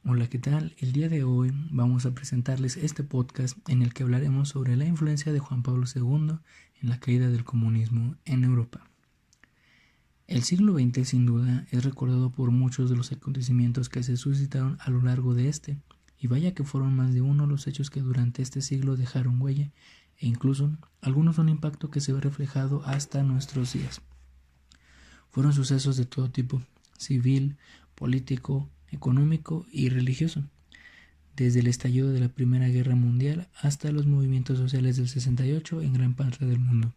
Hola, ¿qué tal? El día de hoy vamos a presentarles este podcast en el que hablaremos sobre la influencia de Juan Pablo II en la caída del comunismo en Europa. El siglo XX sin duda es recordado por muchos de los acontecimientos que se suscitaron a lo largo de este, y vaya que fueron más de uno los hechos que durante este siglo dejaron huella, e incluso algunos un impacto que se ve reflejado hasta nuestros días. Fueron sucesos de todo tipo: civil, político, económico y religioso, desde el estallido de la Primera Guerra Mundial hasta los movimientos sociales del 68 en gran parte del mundo.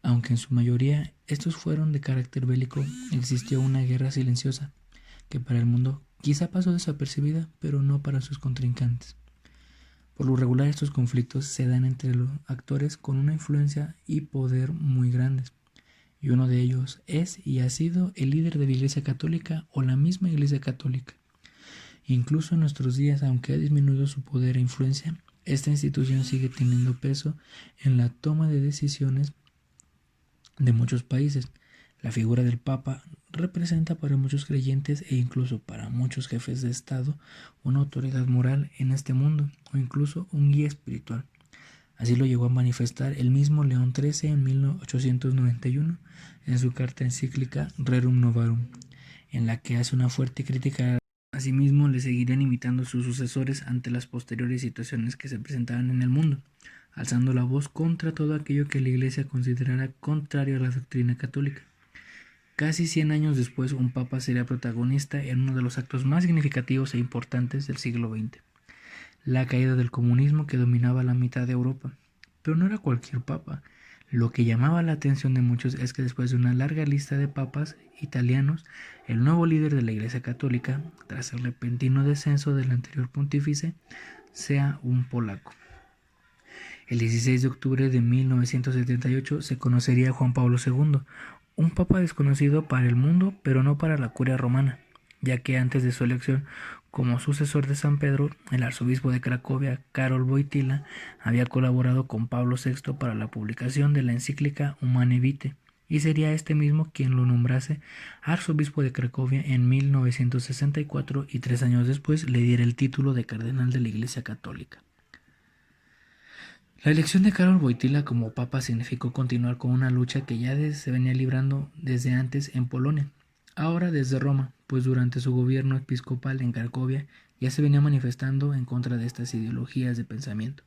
Aunque en su mayoría estos fueron de carácter bélico, existió una guerra silenciosa que para el mundo quizá pasó desapercibida, pero no para sus contrincantes. Por lo regular, estos conflictos se dan entre los actores con una influencia y poder muy grandes, y uno de ellos es y ha sido el líder de la Iglesia Católica o la misma Iglesia Católica. Incluso en nuestros días, aunque ha disminuido su poder e influencia, esta institución sigue teniendo peso en la toma de decisiones de muchos países. La figura del Papa representa para muchos creyentes e incluso para muchos jefes de Estado una autoridad moral en este mundo, o incluso un guía espiritual. Así lo llegó a manifestar el mismo León XIII en 1891 en su carta encíclica Rerum Novarum, en la que hace una fuerte crítica. Asimismo, le seguirían imitando sus sucesores ante las posteriores situaciones que se presentaban en el mundo, alzando la voz contra todo aquello que la Iglesia considerara contrario a la doctrina católica. Casi 100 años después, un papa sería protagonista en uno de los actos más significativos e importantes del siglo XX, la caída del comunismo que dominaba la mitad de Europa. Pero no era cualquier papa. Lo que llamaba la atención de muchos es que después de una larga lista de papas italianos, el nuevo líder de la Iglesia Católica, tras el repentino descenso del anterior pontífice, sea un polaco. El 16 de octubre de 1978 se conocería a Juan Pablo II, un papa desconocido para el mundo, pero no para la curia romana, ya que antes de su elección como sucesor de San Pedro, el arzobispo de Cracovia, Karol Wojtyła, había colaborado con Pablo VI para la publicación de la encíclica Humane Vitae, y sería este mismo quien lo nombrase arzobispo de Cracovia en 1964 y 3 años después le diera el título de cardenal de la Iglesia Católica. La elección de Karol Wojtyła como papa significó continuar con una lucha que ya se venía librando desde antes en Polonia, ahora desde Roma, pues durante su gobierno episcopal en Cracovia ya se venía manifestando en contra de estas ideologías de pensamiento.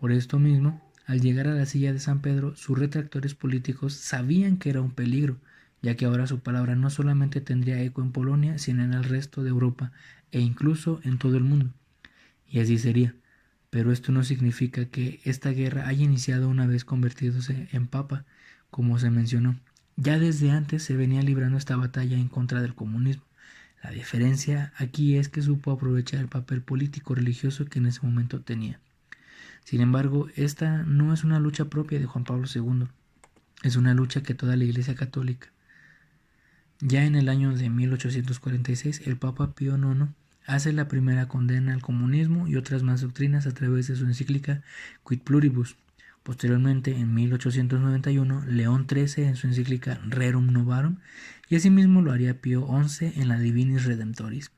Por esto mismo, al llegar a la silla de San Pedro, sus retractores políticos sabían que era un peligro, ya que ahora su palabra no solamente tendría eco en Polonia, sino en el resto de Europa e incluso en todo el mundo. Y así sería. Pero esto no significa que esta guerra haya iniciado una vez convertidos en papa, como se mencionó. Ya desde antes se venía librando esta batalla en contra del comunismo. La diferencia aquí es que supo aprovechar el papel político religioso que en ese momento tenía. Sin embargo, esta no es una lucha propia de Juan Pablo II, es una lucha que toda la Iglesia Católica. Ya en el año de 1846, el Papa Pío IX hace la primera condena al comunismo y otras más doctrinas a través de su encíclica Quid Pluribus. Posteriormente, en 1891, León XIII en su encíclica Rerum Novarum, y asimismo lo haría Pío XI en la Divinis Redemptoris.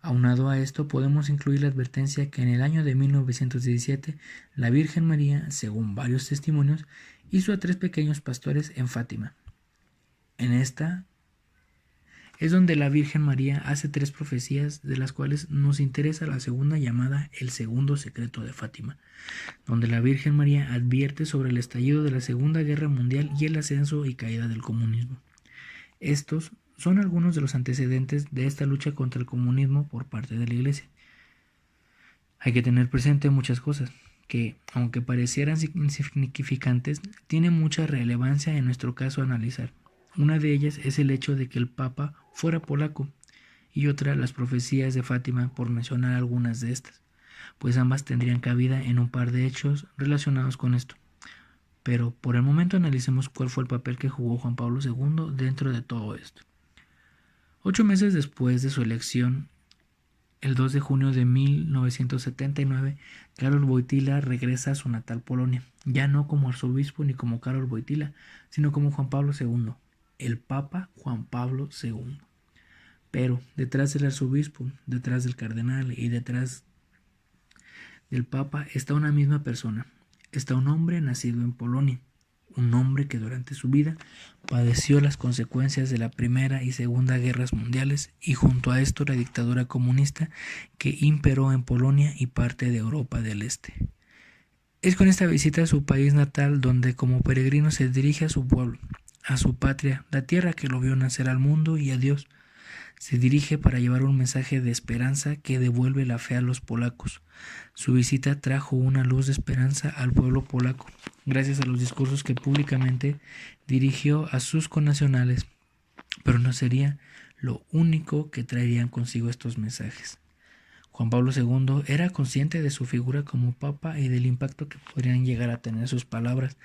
Aunado a esto, podemos incluir la advertencia que en el año de 1917 la Virgen María, según varios testimonios, hizo a 3 pequeños pastores en Fátima. En esta es donde la Virgen María hace 3 profecías, de las cuales nos interesa la segunda, llamada el segundo secreto de Fátima, donde la Virgen María advierte sobre el estallido de la Segunda Guerra Mundial y el ascenso y caída del comunismo. Estos son algunos de los antecedentes de esta lucha contra el comunismo por parte de la Iglesia. Hay que tener presente muchas cosas que, aunque parecieran insignificantes, tienen mucha relevancia en nuestro caso a analizar. Una de ellas es el hecho de que el Papa fuera polaco, y otra las profecías de Fátima, por mencionar algunas de estas, pues ambas tendrían cabida en un par de hechos relacionados con esto. Pero por el momento analicemos cuál fue el papel que jugó Juan Pablo II dentro de todo esto. 8 meses después de su elección, el 2 de junio de 1979, Karol Wojtyła regresa a su natal Polonia, ya no como arzobispo ni como Karol Wojtyła, sino como Juan Pablo II, el Papa Juan Pablo II. Pero detrás del arzobispo, detrás del cardenal y detrás del papa está una misma persona. Está un hombre nacido en Polonia, un hombre que durante su vida padeció las consecuencias de la Primera y Segunda Guerras Mundiales y junto a esto la dictadura comunista que imperó en Polonia y parte de Europa del Este. Es con esta visita a su país natal donde como peregrino se dirige a su pueblo, a su patria, la tierra que lo vio nacer al mundo y a Dios. Se dirige para llevar un mensaje de esperanza que devuelve la fe a los polacos. Su visita trajo una luz de esperanza al pueblo polaco, gracias a los discursos que públicamente dirigió a sus connacionales, pero no sería lo único que traerían consigo estos mensajes. Juan Pablo II era consciente de su figura como papa y del impacto que podrían llegar a tener sus palabras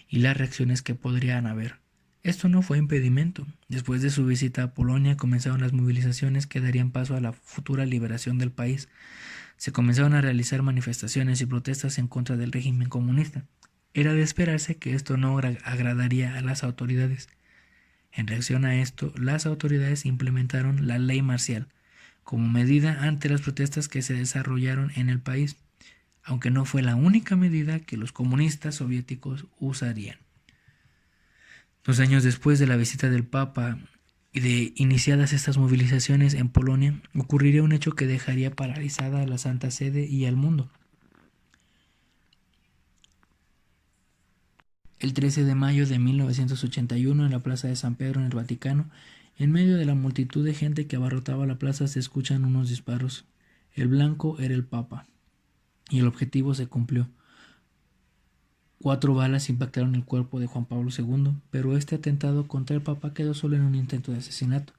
y las reacciones que podrían haber. Esto no fue impedimento. Después de su visita a Polonia comenzaron las movilizaciones que darían paso a la futura liberación del país. Se comenzaron a realizar manifestaciones y protestas en contra del régimen comunista. Era de esperarse que esto no agradaría a las autoridades. En reacción a esto, las autoridades implementaron la ley marcial como medida ante las protestas que se desarrollaron en el país, aunque no fue la única medida que los comunistas soviéticos usarían. 2 años después de la visita del Papa y de iniciadas estas movilizaciones en Polonia, ocurriría un hecho que dejaría paralizada a la Santa Sede y al mundo. El 13 de mayo de 1981, en la Plaza de San Pedro en el Vaticano, en medio de la multitud de gente que abarrotaba la plaza, se escuchan unos disparos. El blanco era el Papa, y el objetivo se cumplió. 4 balas impactaron el cuerpo de Juan Pablo II, pero este atentado contra el Papa quedó solo en un intento de asesinato,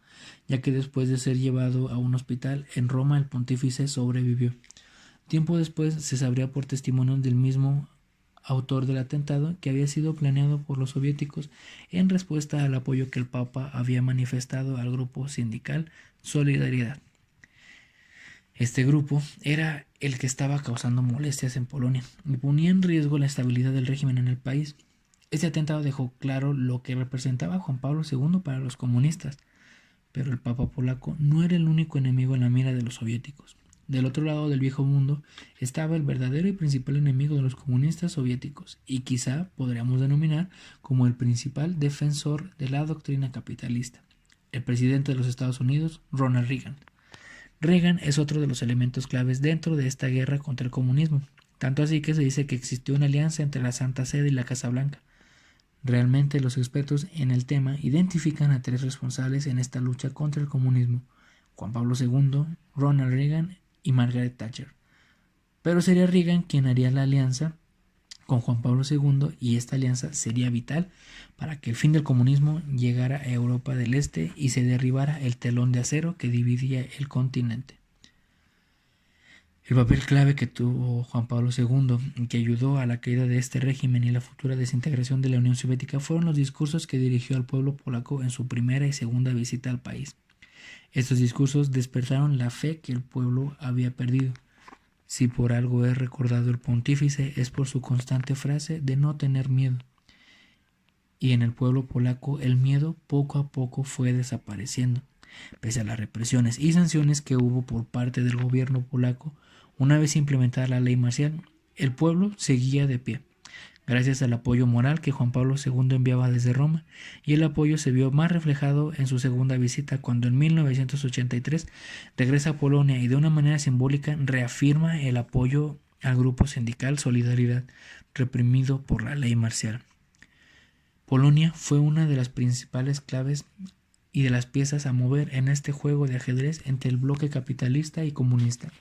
ya que después de ser llevado a un hospital en Roma, el pontífice sobrevivió. Tiempo después se sabría por testimonio del mismo autor del atentado que había sido planeado por los soviéticos en respuesta al apoyo que el Papa había manifestado al grupo sindical Solidaridad. Este grupo era el que estaba causando molestias en Polonia y ponía en riesgo la estabilidad del régimen en el país. Este atentado dejó claro lo que representaba Juan Pablo II para los comunistas, pero el Papa polaco no era el único enemigo en la mira de los soviéticos. Del otro lado del viejo mundo estaba el verdadero y principal enemigo de los comunistas soviéticos y quizá podríamos denominar como el principal defensor de la doctrina capitalista, el presidente de los Estados Unidos, Ronald Reagan. Reagan es otro de los elementos claves dentro de esta guerra contra el comunismo, tanto así que se dice que existió una alianza entre la Santa Sede y la Casa Blanca. Realmente los expertos en el tema identifican a 3 responsables en esta lucha contra el comunismo: Juan Pablo II, Ronald Reagan y Margaret Thatcher. Pero sería Reagan quien haría la alianza con Juan Pablo II y esta alianza sería vital para que el fin del comunismo llegara a Europa del Este y se derribara el telón de acero que dividía el continente. El papel clave que tuvo Juan Pablo II y que ayudó a la caída de este régimen y la futura desintegración de la Unión Soviética fueron los discursos que dirigió al pueblo polaco en su primera y segunda visita al país. Estos discursos despertaron la fe que el pueblo había perdido. Si por algo es recordado el pontífice es por su constante frase de no tener miedo. Y en el pueblo polaco el miedo poco a poco fue desapareciendo. Pese a las represiones y sanciones que hubo por parte del gobierno polaco, una vez implementada la ley marcial, el pueblo seguía de pie, gracias al apoyo moral que Juan Pablo II enviaba desde Roma, y el apoyo se vio más reflejado en su segunda visita cuando en 1983 regresa a Polonia y de una manera simbólica reafirma el apoyo al grupo sindical Solidaridad, reprimido por la ley marcial. Polonia fue una de las principales claves y de las piezas a mover en este juego de ajedrez entre el bloque capitalista y comunista.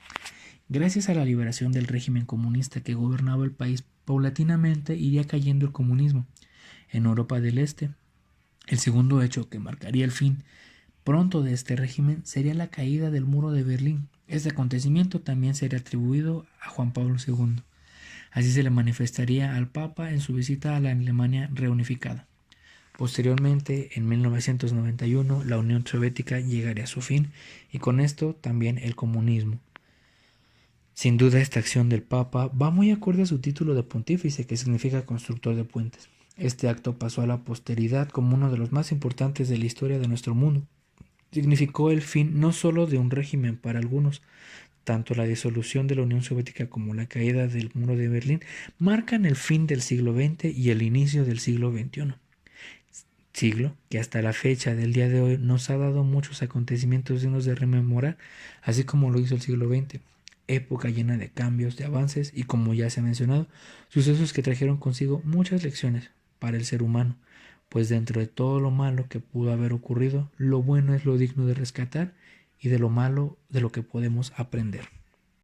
Gracias a la liberación del régimen comunista que gobernaba el país, paulatinamente iría cayendo el comunismo en Europa del Este. El segundo hecho que marcaría el fin pronto de este régimen sería la caída del muro de Berlín. Este acontecimiento también sería atribuido a Juan Pablo II. Así se le manifestaría al Papa en su visita a la Alemania reunificada. Posteriormente, en 1991, la Unión Soviética llegaría a su fin y con esto también el comunismo. Sin duda esta acción del Papa va muy acorde a su título de pontífice, que significa constructor de puentes. Este acto pasó a la posteridad como uno de los más importantes de la historia de nuestro mundo. significó el fin no solo de un régimen para algunos. Tanto la disolución de la Unión Soviética como la caída del muro de Berlín marcan el fin del siglo XX y el inicio del siglo XXI. Siglo que hasta la fecha del día de hoy nos ha dado muchos acontecimientos dignos de rememorar, así como lo hizo el siglo XX, época llena de cambios, de avances y, como ya se ha mencionado, sucesos que trajeron consigo muchas lecciones para el ser humano, pues dentro de todo lo malo que pudo haber ocurrido, lo bueno es lo digno de rescatar y de lo malo de lo que podemos aprender.